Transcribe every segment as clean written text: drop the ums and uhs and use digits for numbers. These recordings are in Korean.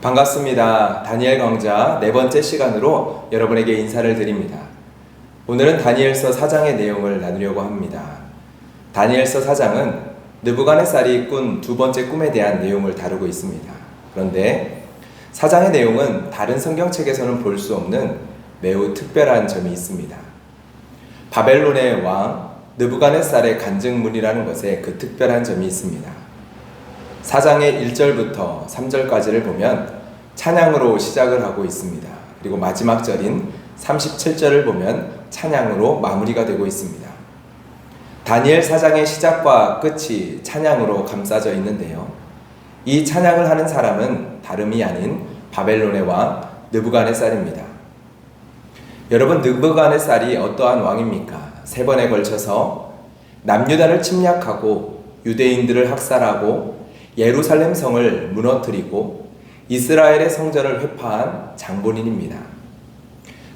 반갑습니다. 다니엘 강좌 네 번째 시간으로 여러분에게 인사를 드립니다. 오늘은 다니엘서 4장의 내용을 나누려고 합니다. 다니엘서 4장은 느부갓네살이 꾼 두 번째 꿈에 대한 내용을 다루고 있습니다. 그런데 4장의 내용은 다른 성경책에서는 볼 수 없는 매우 특별한 점이 있습니다. 바벨론의 왕 느부갓네살의 간증문이라는 것에 그 특별한 점이 있습니다. 4장의 1절부터 3절까지를 보면 찬양으로 시작을 하고 있습니다. 그리고 마지막 절인 37절을 보면 찬양으로 마무리가 되고 있습니다. 다니엘 4장의 시작과 끝이 찬양으로 감싸져 있는데요. 이 찬양을 하는 사람은 다름이 아닌 바벨론의 왕 느부갓네살입니다. 여러분, 느부갓네살이 어떠한 왕입니까? 3번에 걸쳐서 남유다를 침략하고 유대인들을 학살하고 예루살렘 성을 무너뜨리고 이스라엘의 성전을 회파한 장본인입니다.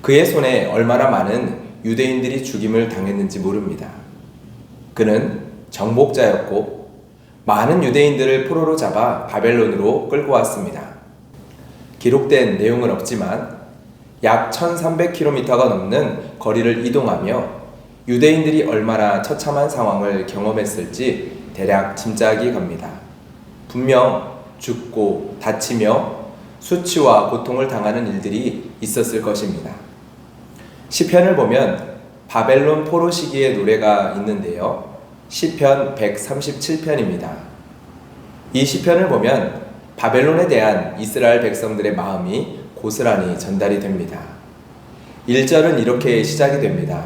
그의 손에 얼마나 많은 유대인들이 죽임을 당했는지 모릅니다. 그는 정복자였고 많은 유대인들을 포로로 잡아 바벨론으로 끌고 왔습니다. 기록된 내용은 없지만 약 1300km가 넘는 거리를 이동하며 유대인들이 얼마나 처참한 상황을 경험했을지 대략 짐작이 갑니다. 분명 죽고 다치며 수치와 고통을 당하는 일들이 있었을 것입니다. 시편을 보면 바벨론 포로 시기의 노래가 있는데요. 시편 137편입니다. 이 시편을 보면 바벨론에 대한 이스라엘 백성들의 마음이 고스란히 전달이 됩니다. 1절은 이렇게 시작이 됩니다.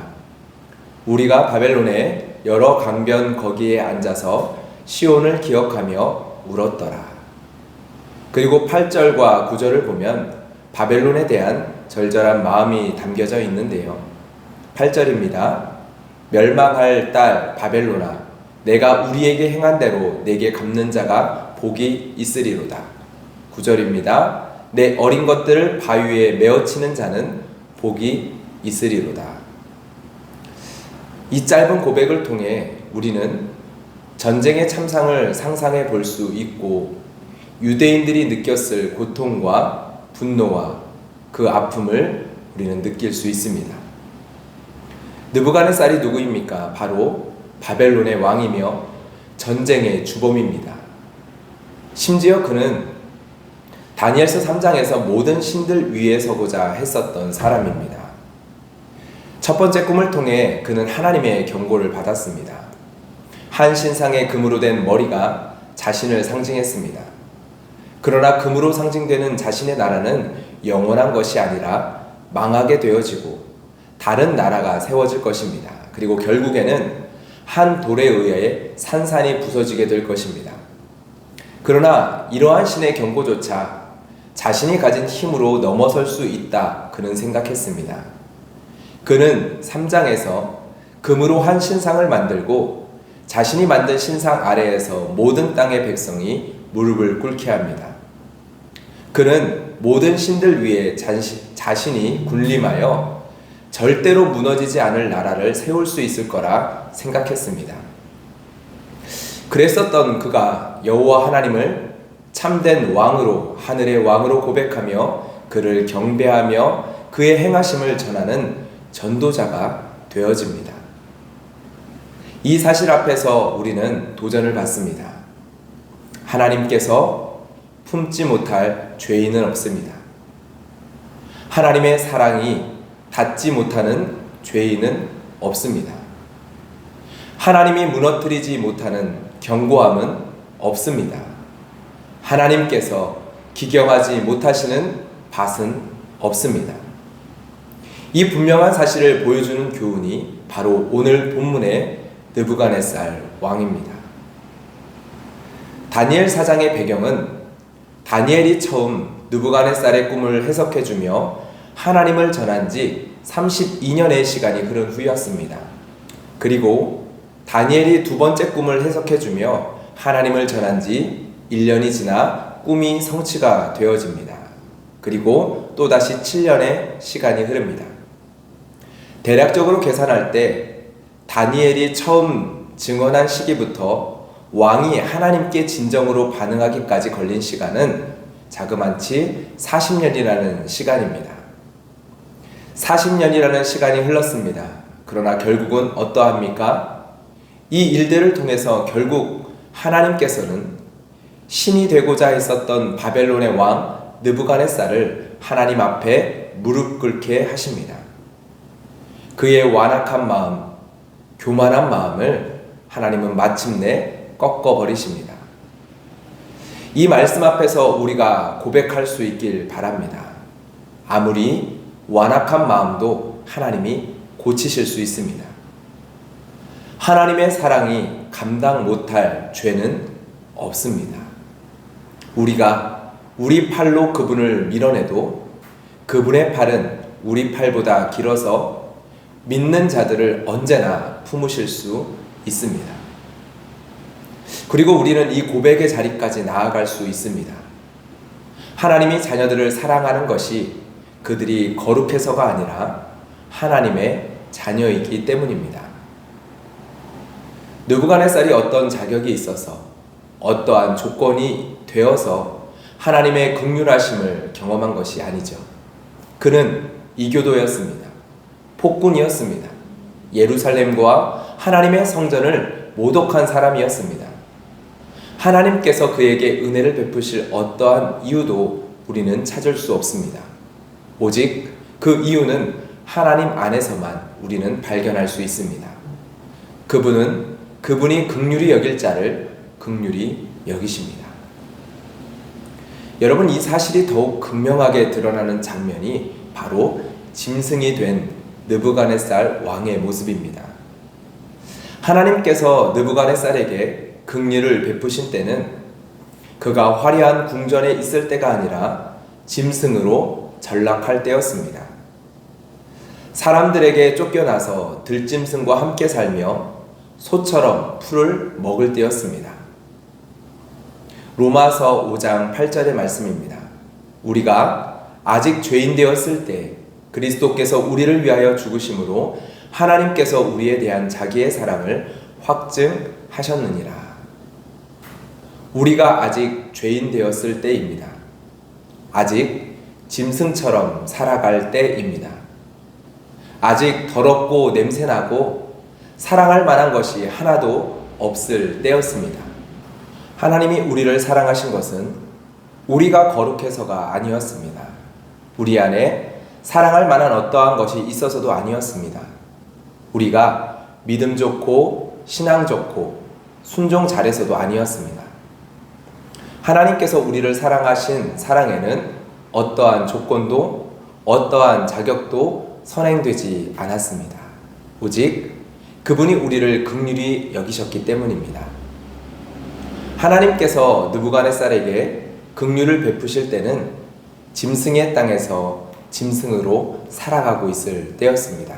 우리가 바벨론의 여러 강변 거기에 앉아서 시온을 기억하며 울었더라. 그리고 8절과 9절을 보면 바벨론에 대한 절절한 마음이 담겨져 있는데요. 8절입니다. 멸망할 딸 바벨론아, 내가 우리에게 행한 대로 내게 갚는 자가 복이 있으리로다. 9절입니다. 내 어린 것들을 바위에 메어치는 자는 복이 있으리로다. 이 짧은 고백을 통해 우리는 전쟁의 참상을 상상해 볼 수 있고 유대인들이 느꼈을 고통과 분노와 그 아픔을 우리는 느낄 수 있습니다. 느부갓네살이 누구입니까? 바로 바벨론의 왕이며 전쟁의 주범입니다. 심지어 그는 다니엘서 3장에서 모든 신들 위에 서고자 했었던 사람입니다. 첫 번째 꿈을 통해 그는 하나님의 경고를 받았습니다. 한 신상의 금으로 된 머리가 자신을 상징했습니다. 그러나 금으로 상징되는 자신의 나라는 영원한 것이 아니라 망하게 되어지고 다른 나라가 세워질 것입니다. 그리고 결국에는 한 돌에 의해 산산이 부서지게 될 것입니다. 그러나 이러한 신의 경고조차 자신이 가진 힘으로 넘어설 수 있다, 그는 생각했습니다. 그는 3장에서 금으로 한 신상을 만들고 자신이 만든 신상 아래에서 모든 땅의 백성이 무릎을 꿇게 합니다. 그는 모든 신들 위에 자신이 군림하여 절대로 무너지지 않을 나라를 세울 수 있을 거라 생각했습니다. 그랬었던 그가 여호와 하나님을 참된 왕으로, 하늘의 왕으로 고백하며 그를 경배하며 그의 행하심을 전하는 전도자가 되어집니다. 이 사실 앞에서 우리는 도전을 받습니다. 하나님께서 품지 못할 죄인은 없습니다. 하나님의 사랑이 닿지 못하는 죄인은 없습니다. 하나님이 무너뜨리지 못하는 견고함은 없습니다. 하나님께서 기경하지 못하시는 밭은 없습니다. 이 분명한 사실을 보여주는 교훈이 바로 오늘 본문의 느부갓네살 왕입니다. 다니엘 4장의 배경은 다니엘이 처음 느부갓네살의 꿈을 해석해주며 하나님을 전한 지 32년의 시간이 흐른 후였습니다. 그리고 다니엘이 두 번째 꿈을 해석해주며 하나님을 전한 지 1년이 지나 꿈이 성취가 되어집니다. 그리고 또다시 7년의 시간이 흐릅니다. 대략적으로 계산할 때 다니엘이 처음 증언한 시기부터 왕이 하나님께 진정으로 반응하기까지 걸린 시간은 자그만치 40년이라는 시간입니다. 40년이라는 시간이 흘렀습니다. 그러나 결국은 어떠합니까? 이 일들을 통해서 결국 하나님께서는 신이 되고자 했었던 바벨론의 왕 느부갓네살을 하나님 앞에 무릎 꿇게 하십니다. 그의 완악한 마음, 교만한 마음을 하나님은 마침내 꺾어버리십니다. 이 말씀 앞에서 우리가 고백할 수 있길 바랍니다. 아무리 완악한 마음도 하나님이 고치실 수 있습니다. 하나님의 사랑이 감당 못할 죄는 없습니다. 우리가 우리 팔로 그분을 밀어내도 그분의 팔은 우리 팔보다 길어서 믿는 자들을 언제나 품으실 수 있습니다. 그리고 우리는 이 고백의 자리까지 나아갈 수 있습니다. 하나님이 자녀들을 사랑하는 것이 그들이 거룩해서가 아니라 하나님의 자녀이기 때문입니다. 느부갓네살이 어떤 자격이 있어서 어떠한 조건이 되어서 하나님의 긍휼하심을 경험한 것이 아니죠. 그는 이교도였습니다. 폭군이었습니다. 예루살렘과 하나님의 성전을 모독한 사람이었습니다. 하나님께서 그에게 은혜를 베푸실 어떠한 이유도 우리는 찾을 수 없습니다. 오직 그 이유는 하나님 안에서만 우리는 발견할 수 있습니다. 그분이 긍휼히 여길 자를 긍휼히 여기십니다. 여러분, 이 사실이 더욱 극명하게 드러나는 장면이 바로 짐승이 된 느부갓네살 왕의 모습입니다. 하나님께서 느부갓네살에게 긍휼을 베푸신 때는 그가 화려한 궁전에 있을 때가 아니라 짐승으로 전락할 때였습니다. 사람들에게 쫓겨나서 들짐승과 함께 살며 소처럼 풀을 먹을 때였습니다. 로마서 5장 8절의 말씀입니다. 우리가 아직 죄인 되었을 때 그리스도께서 우리를 위하여 죽으심으로 하나님께서 우리에 대한 자기의 사랑을 확증하셨느니라. 우리가 아직 죄인 되었을 때입니다. 아직 짐승처럼 살아갈 때입니다. 아직 더럽고 냄새나고 사랑할 만한 것이 하나도 없을 때였습니다. 하나님이 우리를 사랑하신 것은 우리가 거룩해서가 아니었습니다. 우리 안에 사랑할 만한 어떠한 것이 있어서도 아니었습니다. 우리가 믿음 좋고 신앙 좋고 순종 잘해서도 아니었습니다. 하나님께서 우리를 사랑하신 사랑에는 어떠한 조건도 어떠한 자격도 선행되지 않았습니다. 오직 그분이 우리를 긍휼히 여기셨기 때문입니다. 하나님께서 느부갓네살에게 긍휼을 베푸실 때는 짐승의 땅에서 짐승으로 살아가고 있을 때였습니다.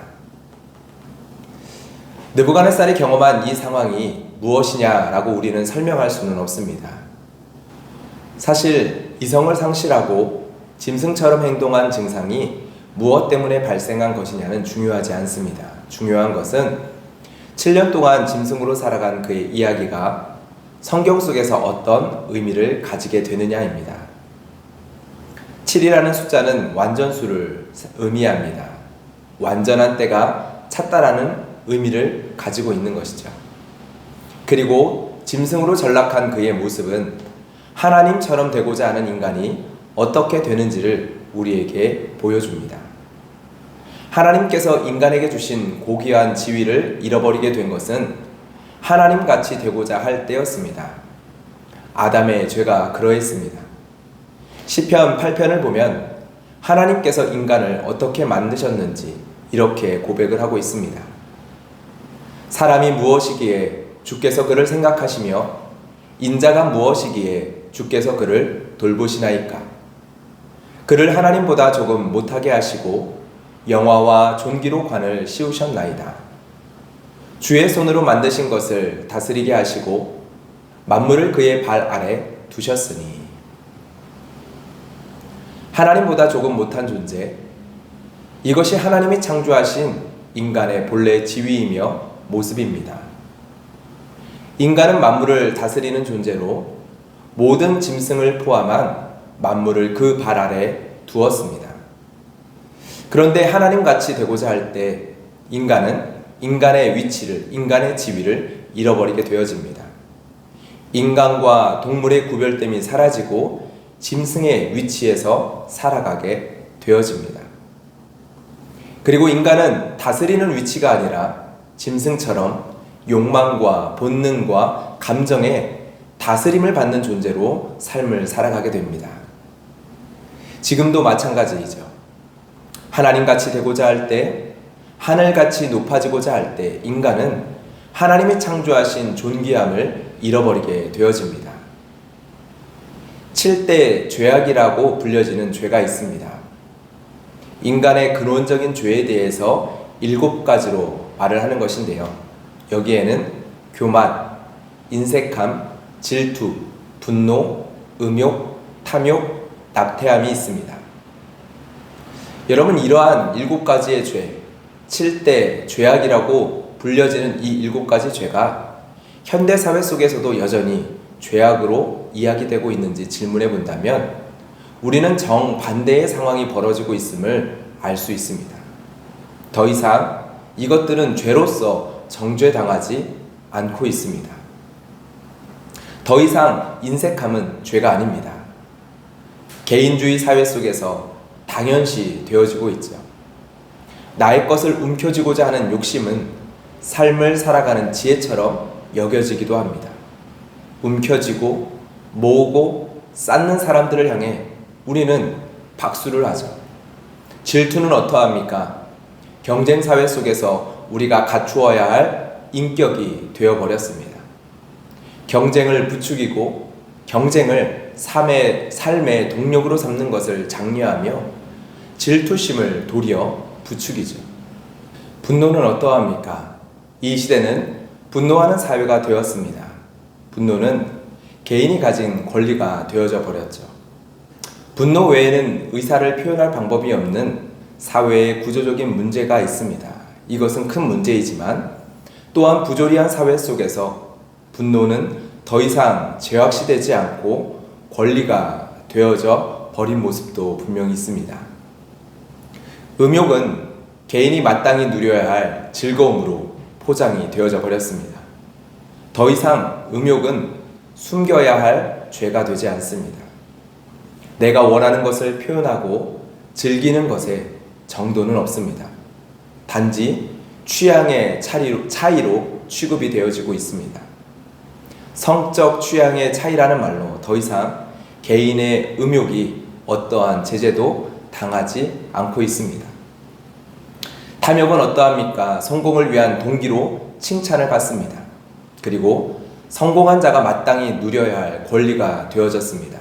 느부갓네살이 경험한 이 상황이 무엇이냐라고 우리는 설명할 수는 없습니다. 사실 이성을 상실하고 짐승처럼 행동한 증상이 무엇 때문에 발생한 것이냐는 중요하지 않습니다. 중요한 것은 7년 동안 짐승으로 살아간 그의 이야기가 성경 속에서 어떤 의미를 가지게 되느냐입니다. 7이라는 숫자는 완전수를 의미합니다. 완전한 때가 찼다라는 의미를 가지고 있는 것이죠. 그리고 짐승으로 전락한 그의 모습은 하나님처럼 되고자 하는 인간이 어떻게 되는지를 우리에게 보여줍니다. 하나님께서 인간에게 주신 고귀한 지위를 잃어버리게 된 것은 하나님같이 되고자 할 때였습니다. 아담의 죄가 그러했습니다. 시편 8편을 보면 하나님께서 인간을 어떻게 만드셨는지 이렇게 고백을 하고 있습니다. 사람이 무엇이기에 주께서 그를 생각하시며 인자가 무엇이기에 주께서 그를 돌보시나이까. 그를 하나님보다 조금 못하게 하시고 영화와 존귀로 관을 씌우셨나이다. 주의 손으로 만드신 것을 다스리게 하시고 만물을 그의 발 아래 두셨으니. 하나님보다 조금 못한 존재, 이것이 하나님이 창조하신 인간의 본래 지위이며 모습입니다. 인간은 만물을 다스리는 존재로 모든 짐승을 포함한 만물을 그 발 아래 두었습니다. 그런데 하나님같이 되고자 할 때 인간은 인간의 위치를, 인간의 지위를 잃어버리게 되어집니다. 인간과 동물의 구별됨이 사라지고 짐승의 위치에서 살아가게 되어집니다. 그리고 인간은 다스리는 위치가 아니라 짐승처럼 욕망과 본능과 감정에 다스림을 받는 존재로 삶을 살아가게 됩니다. 지금도 마찬가지이죠. 하나님같이 되고자 할 때, 하늘같이 높아지고자 할 때 인간은 하나님이 창조하신 존귀함을 잃어버리게 되어집니다. 7대 죄악이라고 불려지는 죄가 있습니다. 인간의 근원적인 죄에 대해서 7가지로 말을 하는 것인데요. 여기에는 교만, 인색함, 질투, 분노, 음욕, 탐욕, 낙태함이 있습니다. 여러분, 이러한 7가지의 죄, 7대 죄악이라고 불려지는 이 7가지 죄가 현대사회 속에서도 여전히 죄악으로 이야기되고 있는지 질문해 본다면 우리는 정반대의 상황이 벌어지고 있음을 알 수 있습니다. 더 이상 이것들은 죄로서 정죄당하지 않고 있습니다. 더 이상 인색함은 죄가 아닙니다. 개인주의 사회 속에서 당연시 되어지고 있죠. 나의 것을 움켜쥐고자 하는 욕심은 삶을 살아가는 지혜처럼 여겨지기도 합니다. 움켜쥐고 모으고 쌓는 사람들을 향해 우리는 박수를 하죠. 질투는 어떠합니까? 경쟁 사회 속에서 우리가 갖추어야 할 인격이 되어버렸습니다. 경쟁을 부추기고 경쟁을 삶의 동력으로 삼는 것을 장려하며 질투심을 도리어 부추기죠. 분노는 어떠합니까? 이 시대는 분노하는 사회가 되었습니다. 분노는 개인이 가진 권리가 되어져 버렸죠. 분노 외에는 의사를 표현할 방법이 없는 사회의 구조적인 문제가 있습니다. 이것은 큰 문제이지만 또한 부조리한 사회 속에서 분노는 더 이상 죄악시되지 않고 권리가 되어져 버린 모습도 분명히 있습니다. 음욕은 개인이 마땅히 누려야 할 즐거움으로 포장이 되어져 버렸습니다. 더 이상 음욕은 숨겨야 할 죄가 되지 않습니다. 내가 원하는 것을 표현하고 즐기는 것에 정도는 없습니다. 단지 취향의 차이로 취급이 되어지고 있습니다. 성적 취향의 차이라는 말로 더 이상 개인의 음욕이 어떠한 제재도 당하지 않고 있습니다. 탐욕은 어떠합니까? 성공을 위한 동기로 칭찬을 받습니다. 그리고 성공한 자가 마땅히 누려야 할 권리가 되어졌습니다.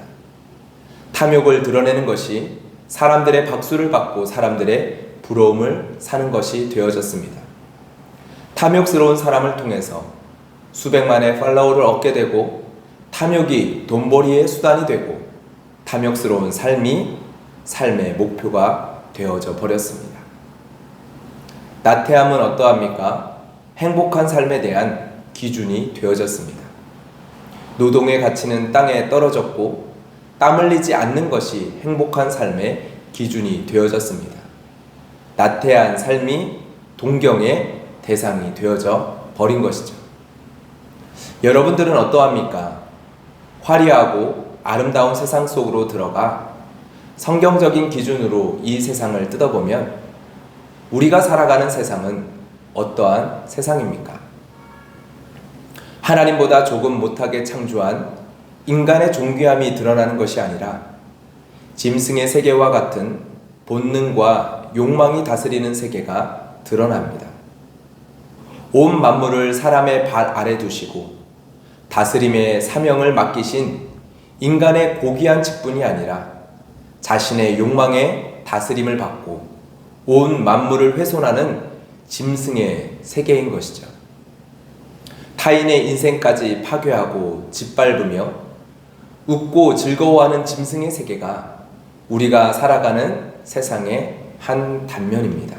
탐욕을 드러내는 것이 사람들의 박수를 받고 사람들의 부러움을 사는 것이 되어졌습니다. 탐욕스러운 사람을 통해서 수백만의 팔로워를 얻게 되고 탐욕이 돈벌이의 수단이 되고 탐욕스러운 삶이 삶의 목표가 되어져 버렸습니다. 나태함은 어떠합니까? 행복한 삶에 대한 기준이 되어졌습니다. 노동의 가치는 땅에 떨어졌고 땀 흘리지 않는 것이 행복한 삶의 기준이 되어졌습니다. 나태한 삶이 동경의 대상이 되어져 버린 것이죠. 여러분들은 어떠합니까? 화려하고 아름다운 세상 속으로 들어가 성경적인 기준으로 이 세상을 뜯어보면 우리가 살아가는 세상은 어떠한 세상입니까? 하나님보다 조금 못하게 창조한 인간의 존귀함이 드러나는 것이 아니라 짐승의 세계와 같은 본능과 욕망이 다스리는 세계가 드러납니다. 온 만물을 사람의 발 아래 두시고 다스림의 사명을 맡기신 인간의 고귀한 직분이 아니라 자신의 욕망에 다스림을 받고 온 만물을 훼손하는 짐승의 세계인 것이죠. 타인의 인생까지 파괴하고 짓밟으며 웃고 즐거워하는 짐승의 세계가 우리가 살아가는 세상의 한 단면입니다.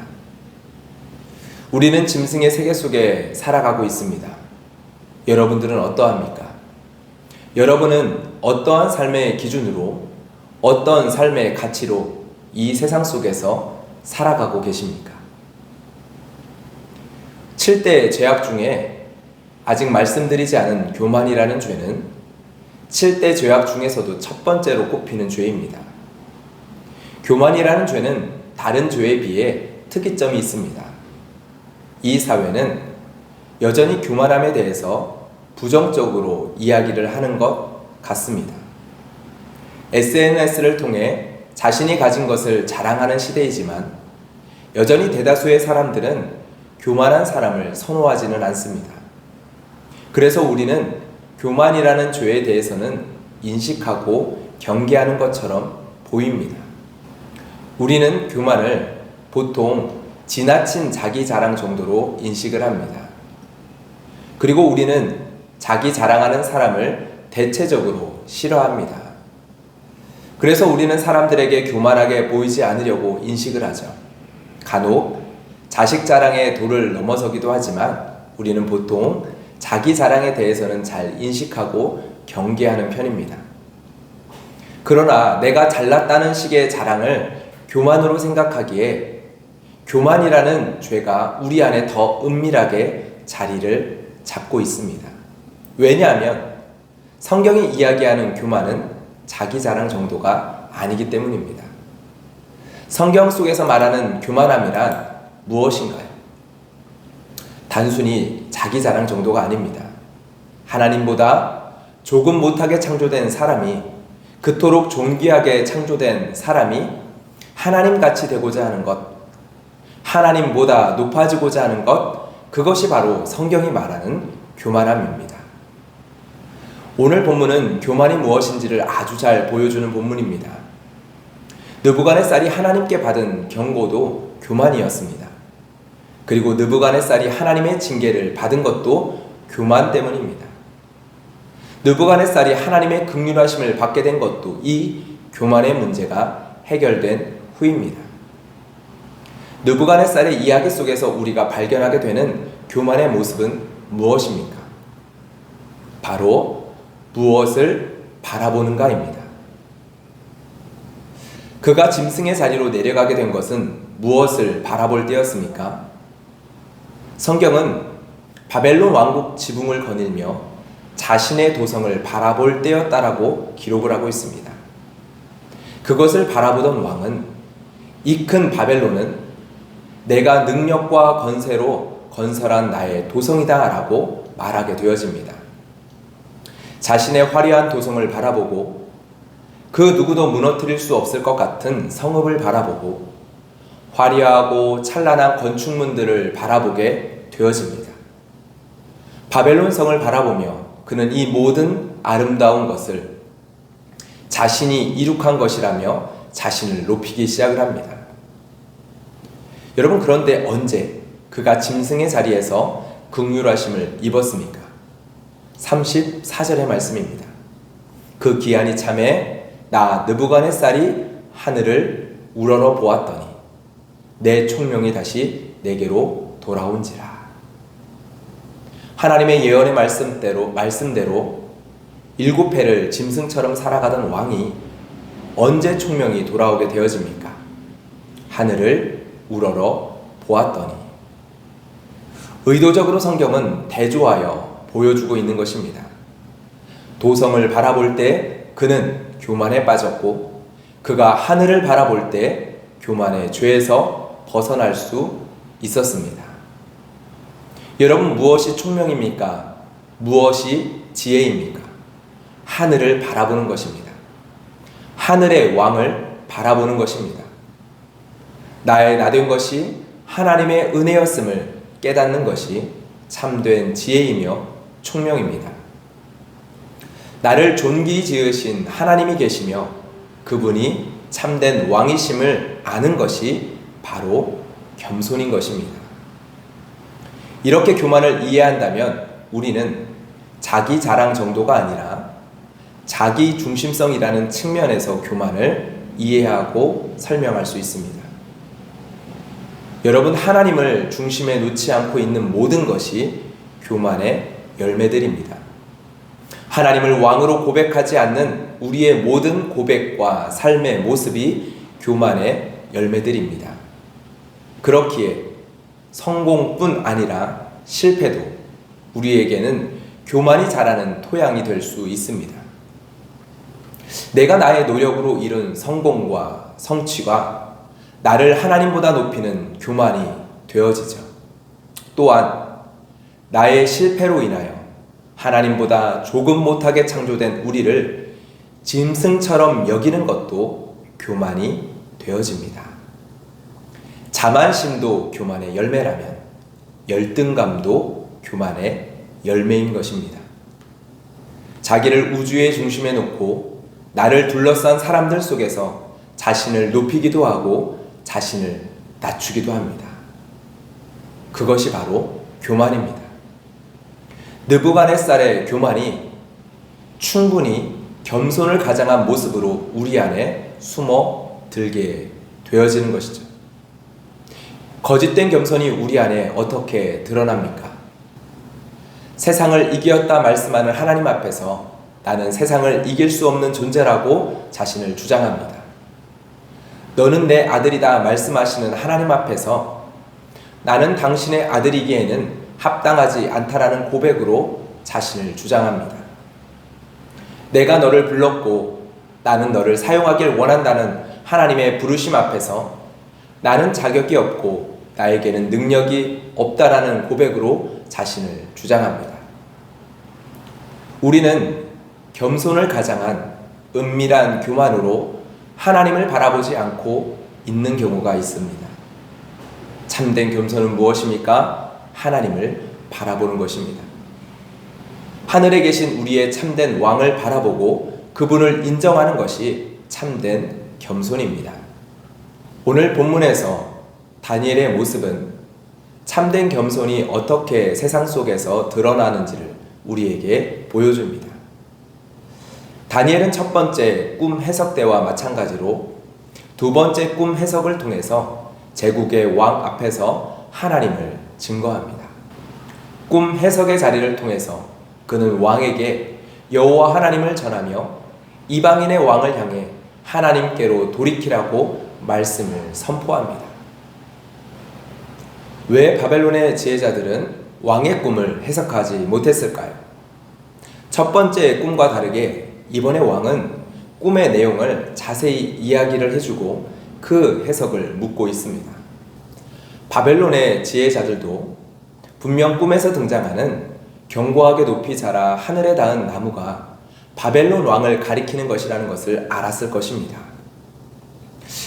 우리는 짐승의 세계 속에 살아가고 있습니다. 여러분들은 어떠합니까? 여러분은 어떠한 삶의 기준으로 어떤 삶의 가치로 이 세상 속에서 살아가고 계십니까? 7대 죄악 중에 아직 말씀드리지 않은 교만이라는 죄는 7대 죄악 중에서도 첫 번째로 꼽히는 죄입니다. 교만이라는 죄는 다른 죄에 비해 특이점이 있습니다. 이 사회는 여전히 교만함에 대해서 부정적으로 이야기를 하는 것 같습니다. SNS를 통해 자신이 가진 것을 자랑하는 시대이지만 여전히 대다수의 사람들은 교만한 사람을 선호하지는 않습니다. 그래서 우리는 교만이라는 죄에 대해서는 인식하고 경계하는 것처럼 보입니다. 우리는 교만을 보통 지나친 자기 자랑 정도로 인식을 합니다. 그리고 우리는 자기 자랑하는 사람을 대체적으로 싫어합니다. 그래서 우리는 사람들에게 교만하게 보이지 않으려고 인식을 하죠. 간혹 자식 자랑의 도를 넘어서기도 하지만 우리는 보통 자기 자랑에 대해서는 잘 인식하고 경계하는 편입니다. 그러나 내가 잘났다는 식의 자랑을 교만으로 생각하기에 교만이라는 죄가 우리 안에 더 은밀하게 자리를 잡고 있습니다. 왜냐하면 성경이 이야기하는 교만은 자기 자랑 정도가 아니기 때문입니다. 성경 속에서 말하는 교만함이란 무엇인가요? 단순히 자기 자랑 정도가 아닙니다. 하나님보다 조금 못하게 창조된 사람이, 그토록 존귀하게 창조된 사람이 하나님같이 되고자 하는 것, 하나님보다 높아지고자 하는 것, 그것이 바로 성경이 말하는 교만함입니다. 오늘 본문은 교만이 무엇인지를 아주 잘 보여주는 본문입니다. 느부갓네살이 하나님께 받은 경고도 교만이었습니다. 그리고 느부갓네살이 하나님의 징계를 받은 것도 교만 때문입니다. 느부갓네살이 하나님의 긍휼하심을 받게 된 것도 이 교만의 문제가 해결된 후입니다. 느부갓네살의 이야기 속에서 우리가 발견하게 되는 교만의 모습은 무엇입니까? 바로 무엇을 바라보는가입니다. 그가 짐승의 자리로 내려가게 된 것은 무엇을 바라볼 때였습니까? 성경은 바벨론 왕국 지붕을 거닐며 자신의 도성을 바라볼 때였다라고 기록을 하고 있습니다. 그것을 바라보던 왕은 이 큰 바벨론은 내가 능력과 건세로 건설한 나의 도성이다 라고 말하게 되어집니다. 자신의 화려한 도성을 바라보고 그 누구도 무너뜨릴 수 없을 것 같은 성읍을 바라보고 화려하고 찬란한 건축물들을 바라보게 되어집니다. 바벨론 성을 바라보며 그는 이 모든 아름다운 것을 자신이 이룩한 것이라며 자신을 높이기 시작을 합니다. 여러분, 그런데 언제 그가 짐승의 자리에서 긍휼하심을 입었습니까? 34절의 말씀입니다. 그 기한이 참에 나 느부갓네살이 하늘을 우러러 보았더니 내 총명이 다시 내게로 돌아온지라. 하나님의 예언의 말씀대로 7해를 짐승처럼 살아가던 왕이 언제 총명이 돌아오게 되어집니까? 하늘을 우러러 보았더니. 의도적으로 성경은 대조하여 보여주고 있는 것입니다. 도성을 바라볼 때 그는 교만에 빠졌고 그가 하늘을 바라볼 때 교만의 죄에서 벗어날 수 있었습니다. 여러분, 무엇이 총명입니까? 무엇이 지혜입니까? 하늘을 바라보는 것입니다. 하늘의 왕을 바라보는 것입니다. 나의 나된 것이 하나님의 은혜였음을 깨닫는 것이 참된 지혜이며 총명입니다. 나를 존귀히 지으신 하나님이 계시며 그분이 참된 왕이심을 아는 것이 바로 겸손인 것입니다. 이렇게 교만을 이해한다면 우리는 자기 자랑 정도가 아니라 자기 중심성이라는 측면에서 교만을 이해하고 설명할 수 있습니다. 여러분, 하나님을 중심에 놓지 않고 있는 모든 것이 교만의 열매들입니다. 하나님을 왕으로 고백하지 않는 우리의 모든 고백과 삶의 모습이 교만의 열매들입니다. 그렇기에 성공뿐 아니라 실패도 우리에게는 교만이 자라는 토양이 될 수 있습니다. 내가 나의 노력으로 이룬 성공과 성취가 나를 하나님보다 높이는 교만이 되어지죠. 또한 나의 실패로 인하여 하나님보다 조금 못하게 창조된 우리를 짐승처럼 여기는 것도 교만이 되어집니다. 자만심도 교만의 열매라면 열등감도 교만의 열매인 것입니다. 자기를 우주의 중심에 놓고 나를 둘러싼 사람들 속에서 자신을 높이기도 하고 자신을 낮추기도 합니다. 그것이 바로 교만입니다. 느부갓네살의 교만이 충분히 겸손을 가장한 모습으로 우리 안에 숨어 들게 되어지는 것이죠. 거짓된 겸손이 우리 안에 어떻게 드러납니까? 세상을 이겼다 말씀하는 하나님 앞에서 나는 세상을 이길 수 없는 존재라고 자신을 주장합니다. 너는 내 아들이다 말씀하시는 하나님 앞에서 나는 당신의 아들이기에는 합당하지 않다라는 고백으로 자신을 주장합니다. 내가 너를 불렀고 나는 너를 사용하길 원한다는 하나님의 부르심 앞에서 나는 자격이 없고 나에게는 능력이 없다라는 고백으로 자신을 주장합니다. 우리는 겸손을 가장한 은밀한 교만으로 하나님을 바라보지 않고 있는 경우가 있습니다. 참된 겸손은 무엇입니까? 하나님을 바라보는 것입니다. 하늘에 계신 우리의 참된 왕을 바라보고 그분을 인정하는 것이 참된 겸손입니다. 오늘 본문에서 다니엘의 모습은 참된 겸손이 어떻게 세상 속에서 드러나는지를 우리에게 보여줍니다. 다니엘은 첫 번째 꿈 해석 때와 마찬가지로 두 번째 꿈 해석을 통해서 제국의 왕 앞에서 하나님을 증거합니다. 꿈 해석의 자리를 통해서 그는 왕에게 여호와 하나님을 전하며 이방인의 왕을 향해 하나님께로 돌이키라고 말씀을 선포합니다. 왜 바벨론의 지혜자들은 왕의 꿈을 해석하지 못했을까요? 첫 번째 꿈과 다르게 이번에 왕은 꿈의 내용을 자세히 이야기를 해주고 그 해석을 묻고 있습니다. 바벨론의 지혜자들도 분명 꿈에서 등장하는 견고하게 높이 자라 하늘에 닿은 나무가 바벨론 왕을 가리키는 것이라는 것을 알았을 것입니다.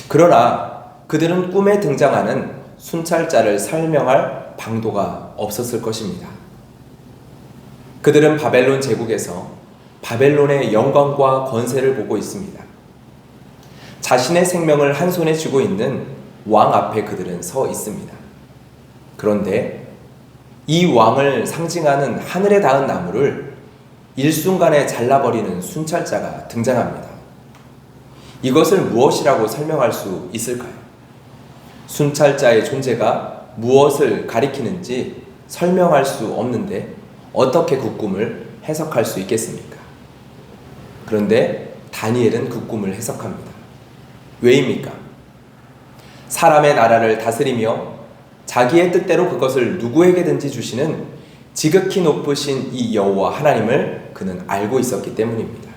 그러나 그들은 꿈에 등장하는 순찰자를 설명할 방도가 없었을 것입니다. 그들은 바벨론 제국에서 바벨론의 영광과 권세를 보고 있습니다. 자신의 생명을 한 손에 쥐고 있는 왕 앞에 그들은 서 있습니다. 그런데 이 왕을 상징하는 하늘에 닿은 나무를 일순간에 잘라버리는 순찰자가 등장합니다. 이것을 무엇이라고 설명할 수 있을까요? 순찰자의 존재가 무엇을 가리키는지 설명할 수 없는데 어떻게 그 꿈을 해석할 수 있겠습니까? 그런데 다니엘은 그 꿈을 해석합니다. 왜입니까? 사람의 나라를 다스리며 자기의 뜻대로 그것을 누구에게든지 주시는 지극히 높으신 이 여호와 하나님을 그는 알고 있었기 때문입니다.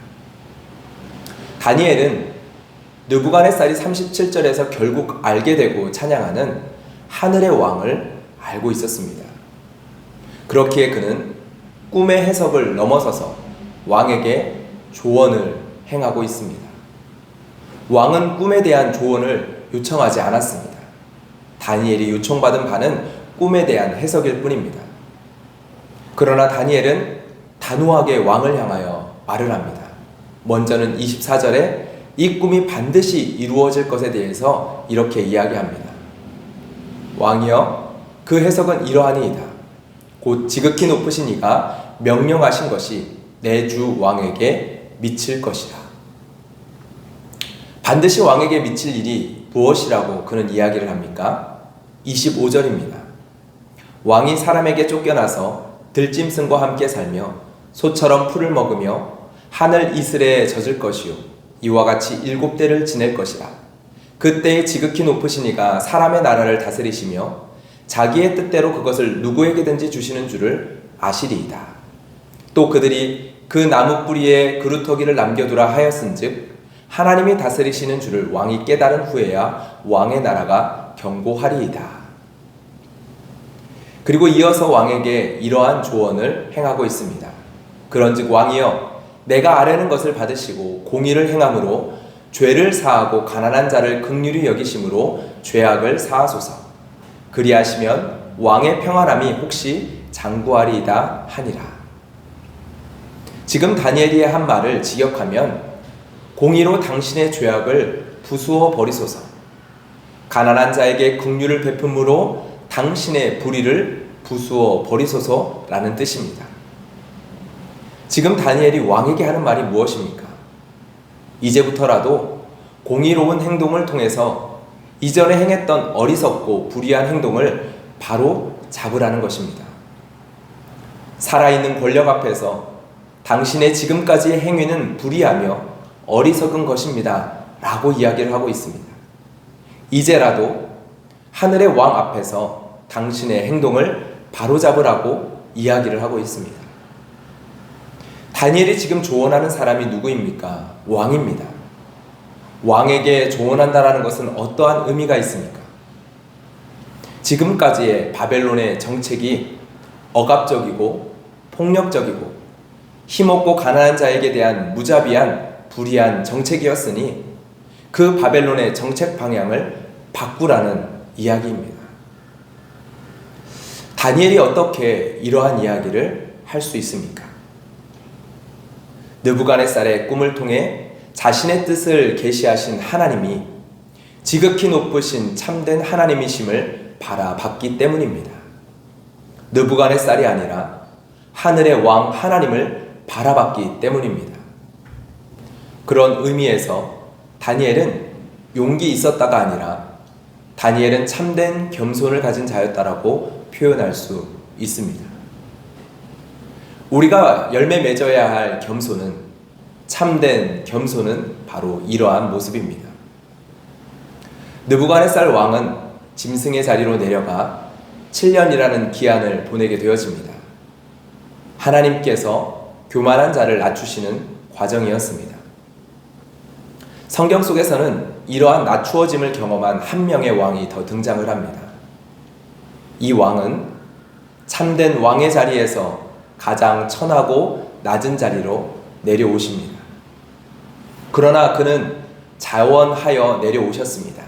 다니엘은 느부갓네살이 37절에서 결국 알게 되고 찬양하는 하늘의 왕을 알고 있었습니다. 그렇기에 그는 꿈의 해석을 넘어서서 왕에게 조언을 행하고 있습니다. 왕은 꿈에 대한 조언을 요청하지 않았습니다. 다니엘이 요청받은 바는 꿈에 대한 해석일 뿐입니다. 그러나 다니엘은 단호하게 왕을 향하여 말을 합니다. 먼저는 24절에 이 꿈이 반드시 이루어질 것에 대해서 이렇게 이야기합니다. 왕이여, 그 해석은 이러하니이다. 곧 지극히 높으신 이가 명령하신 것이 내 주 왕에게 미칠 것이라. 반드시 왕에게 미칠 일이 무엇이라고 그는 이야기를 합니까? 25절입니다. 왕이 사람에게 쫓겨나서 들짐승과 함께 살며 소처럼 풀을 먹으며 하늘 이슬에 젖을 것이요 이와 같이 7대를 지낼 것이라. 그때에 지극히 높으신 이가 사람의 나라를 다스리시며 자기의 뜻대로 그것을 누구에게든지 주시는 줄을 아시리이다. 또 그들이 그 나무 뿌리에 그루터기를 남겨두라 하였은즉 하나님이 다스리시는 줄을 왕이 깨달은 후에야 왕의 나라가 견고하리이다. 그리고 이어서 왕에게 이러한 조언을 행하고 있습니다. 그런즉 왕이여, 내가 아뢰는 것을 받으시고 공의를 행함으로 죄를 사하고 가난한 자를 긍휼히 여기심으로 죄악을 사하소서. 그리하시면 왕의 평안함이 혹시 장구하리이다 하니라. 지금 다니엘이 한 말을 직역하면 공의로 당신의 죄악을 부수어 버리소서, 가난한 자에게 긍휼을 베품으로 당신의 불의를 부수어 버리소서라는 뜻입니다. 지금 다니엘이 왕에게 하는 말이 무엇입니까? 이제부터라도 공의로운 행동을 통해서 이전에 행했던 어리석고 불의한 행동을 바로 잡으라는 것입니다. 살아있는 권력 앞에서 당신의 지금까지의 행위는 불의하며 어리석은 것입니다 라고 이야기를 하고 있습니다. 이제라도 하늘의 왕 앞에서 당신의 행동을 바로잡으라고 이야기를 하고 있습니다. 다니엘이 지금 조언하는 사람이 누구입니까? 왕입니다. 왕에게 조언한다라는 것은 어떠한 의미가 있습니까? 지금까지의 바벨론의 정책이 억압적이고 폭력적이고 힘없고 가난한 자에게 대한 무자비한 불의한 정책이었으니 그 바벨론의 정책 방향을 바꾸라는 이야기입니다. 다니엘이 어떻게 이러한 이야기를 할 수 있습니까? 느부갓네살의 꿈을 통해 자신의 뜻을 계시하신 하나님이 지극히 높으신 참된 하나님이심을 바라봤기 때문입니다. 느부갓네살이 아니라 하늘의 왕 하나님을 바라봤기 때문입니다. 그런 의미에서 다니엘은 용기 있었다가 아니라 다니엘은 참된 겸손을 가진 자였다라고 표현할 수 있습니다. 우리가 열매 맺어야 할 겸손은, 참된 겸손은 바로 이러한 모습입니다. 느부갓네살 왕은 짐승의 자리로 내려가 7년이라는 기한을 보내게 되어집니다. 하나님께서 교만한 자를 낮추시는 과정이었습니다. 성경 속에서는 이러한 낮추어짐을 경험한 한 명의 왕이 더 등장을 합니다. 이 왕은 참된 왕의 자리에서 가장 천하고 낮은 자리로 내려오십니다. 그러나 그는 자원하여 내려오셨습니다.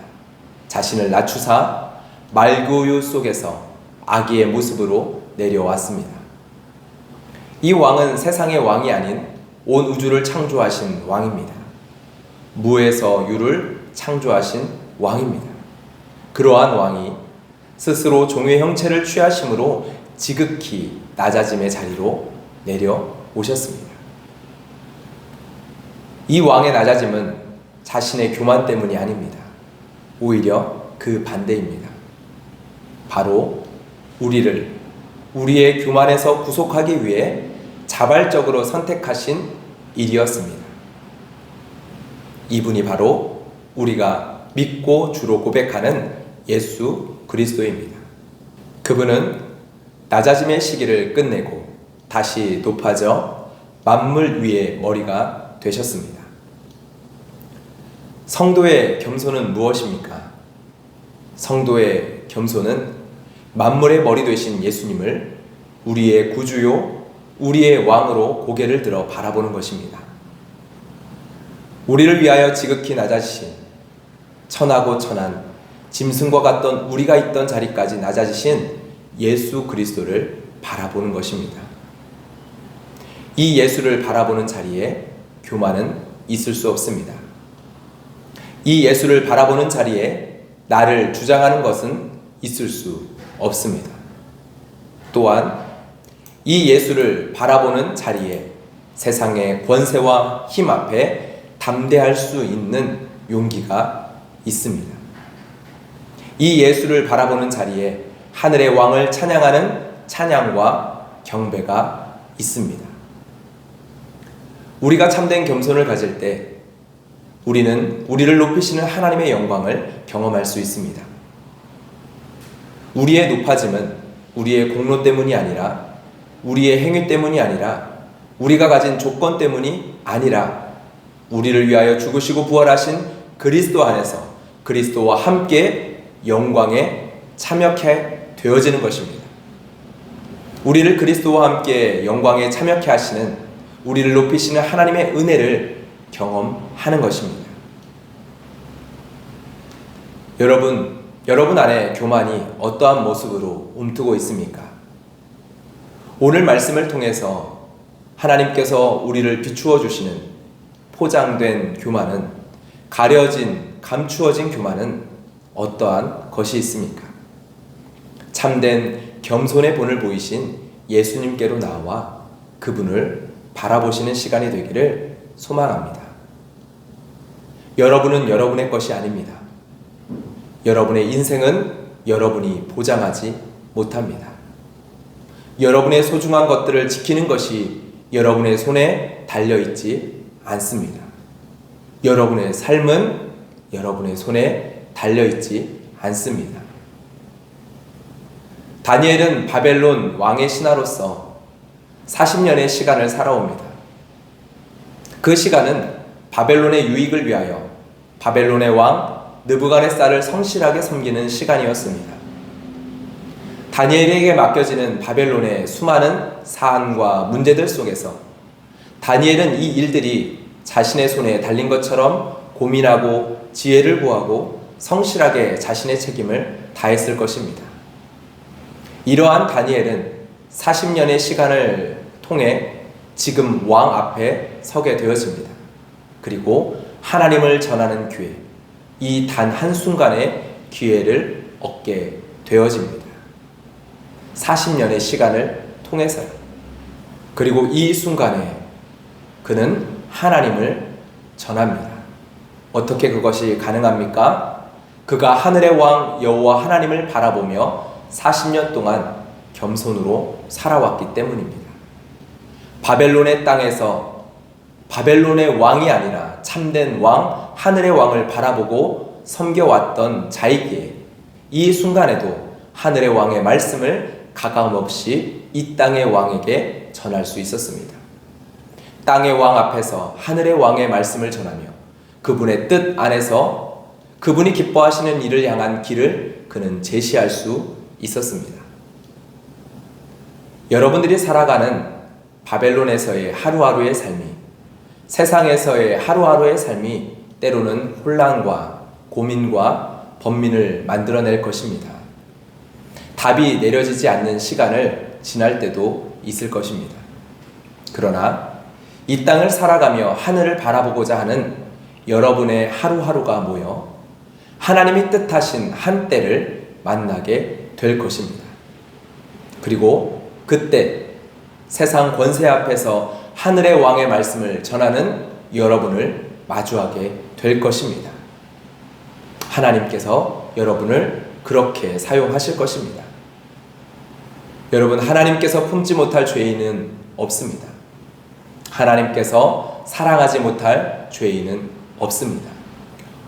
자신을 낮추사 말구유 속에서 아기의 모습으로 내려왔습니다. 이 왕은 세상의 왕이 아닌 온 우주를 창조하신 왕입니다. 무에서 유를 창조하신 왕입니다. 그러한 왕이 스스로 종의 형체를 취하심으로 지극히 낮아짐의 자리로 내려오셨습니다. 이 왕의 낮아짐은 자신의 교만 때문이 아닙니다. 오히려 그 반대입니다. 바로 우리의 교만에서 구속하기 위해 자발적으로 선택하신 일이었습니다. 이분이 바로 우리가 믿고 주로 고백하는 예수 그리스도입니다. 그분은 낮아짐의 시기를 끝내고 다시 높아져 만물 위의 머리가 되셨습니다. 성도의 겸손은 무엇입니까? 성도의 겸손은 만물의 머리 되신 예수님을 우리의 구주요, 우리의 왕으로 고개를 들어 바라보는 것입니다. 우리를 위하여 지극히 낮아지신, 천하고 천한 짐승과 같던 우리가 있던 자리까지 낮아지신 예수 그리스도를 바라보는 것입니다. 이 예수를 바라보는 자리에 교만은 있을 수 없습니다. 이 예수를 바라보는 자리에 나를 주장하는 것은 있을 수 없습니다. 또한 이 예수를 바라보는 자리에 세상의 권세와 힘 앞에 담대할 수 있는 용기가 있습니다. 이 예수를 바라보는 자리에 하늘의 왕을 찬양하는 찬양과 경배가 있습니다. 우리가 참된 겸손을 가질 때 우리는 우리를 높이시는 하나님의 영광을 경험할 수 있습니다. 우리의 높아짐은 우리의 공로 때문이 아니라, 우리의 행위 때문이 아니라, 우리가 가진 조건 때문이 아니라, 우리를 위하여 죽으시고 부활하신 그리스도 안에서 그리스도와 함께 영광에 참여케 되어지는 것입니다. 우리를 그리스도와 함께 영광에 참여케 하시는, 우리를 높이시는 하나님의 은혜를 경험하는 것입니다. 여러분 안에 교만이 어떠한 모습으로 움트고 있습니까? 오늘 말씀을 통해서 하나님께서 우리를 비추어 주시는 포장된 교만은, 감추어진 교만은 어떠한 것이 있습니까? 참된 겸손의 본을 보이신 예수님께로 나와 그분을 바라보시는 시간이 되기를 소망합니다. 여러분은 여러분의 것이 아닙니다. 여러분의 인생은 여러분이 보장하지 못합니다. 여러분의 소중한 것들을 지키는 것이 여러분의 손에 달려있지 않습니다. 여러분의 삶은 여러분의 손에 달려있지 않습니다. 다니엘은 바벨론 왕의 신하로서 40년의 시간을 살아옵니다. 그 시간은 바벨론의 유익을 위하여 바벨론의 왕 느부갓네살을 성실하게 섬기는 시간이었습니다. 다니엘에게 맡겨지는 바벨론의 수많은 사안과 문제들 속에서 다니엘은 이 일들이 자신의 손에 달린 것처럼 고민하고 지혜를 구하고 성실하게 자신의 책임을 다했을 것입니다. 이러한 다니엘은 40년의 시간을 통해 지금 왕 앞에 서게 되어집니다. 그리고 하나님을 전하는 기회, 이 단 한순간의 기회를 얻게 되어집니다. 40년의 시간을 통해서요. 그리고 이 순간에 그는 하나님을 전합니다. 어떻게 그것이 가능합니까? 그가 하늘의 왕 여호와 하나님을 바라보며 40년 동안 겸손으로 살아왔기 때문입니다. 바벨론의 땅에서 바벨론의 왕이 아니라 참된 왕, 하늘의 왕을 바라보고 섬겨왔던 자이기에 이 순간에도 하늘의 왕의 말씀을 가감없이 이 땅의 왕에게 전할 수 있었습니다. 땅의 왕 앞에서 하늘의 왕의 말씀을 전하며 그분의 뜻 안에서 그분이 기뻐하시는 일을 향한 길을 그는 제시할 수 있었습니다. 여러분들이 살아가는 바벨론에서의 하루하루의 삶이, 세상에서의 하루하루의 삶이 때로는 혼란과 고민과 번민을 만들어낼 것입니다. 답이 내려지지 않는 시간을 지날 때도 있을 것입니다. 그러나 이 땅을 살아가며 하늘을 바라보고자 하는 여러분의 하루하루가 모여 하나님이 뜻하신 한 때를 만나게 될 것입니다. 그리고 그때 세상 권세 앞에서 하늘의 왕의 말씀을 전하는 여러분을 마주하게 될 것입니다. 하나님께서 여러분을 그렇게 사용하실 것입니다. 여러분, 하나님께서 품지 못할 죄인은 없습니다. 하나님께서 사랑하지 못할 죄인은 없습니다.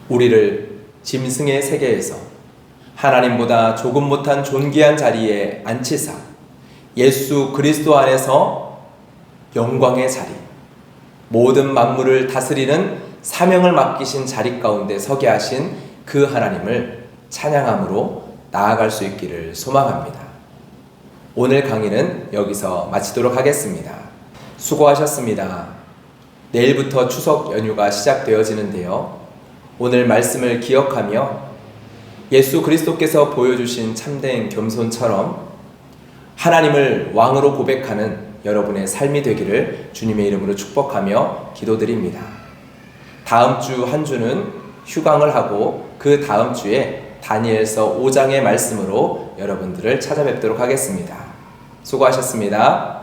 우리를 짐승의 세계에서 하나님보다 조금 못한 존귀한 자리에 앉히사 예수 그리스도 안에서 영광의 자리, 모든 만물을 다스리는 사명을 맡기신 자리 가운데 서게 하신 그 하나님을 찬양함으로 나아갈 수 있기를 소망합니다. 오늘 강의는 여기서 마치도록 하겠습니다. 수고하셨습니다. 내일부터 추석 연휴가 시작되어지는데요. 오늘 말씀을 기억하며 예수 그리스도께서 보여주신 참된 겸손처럼 하나님을 왕으로 고백하는 여러분의 삶이 되기를 주님의 이름으로 축복하며 기도드립니다. 다음 주 한 주는 휴강을 하고 그 다음 주에 다니엘서 5장의 말씀으로 여러분들을 찾아뵙도록 하겠습니다. 수고하셨습니다.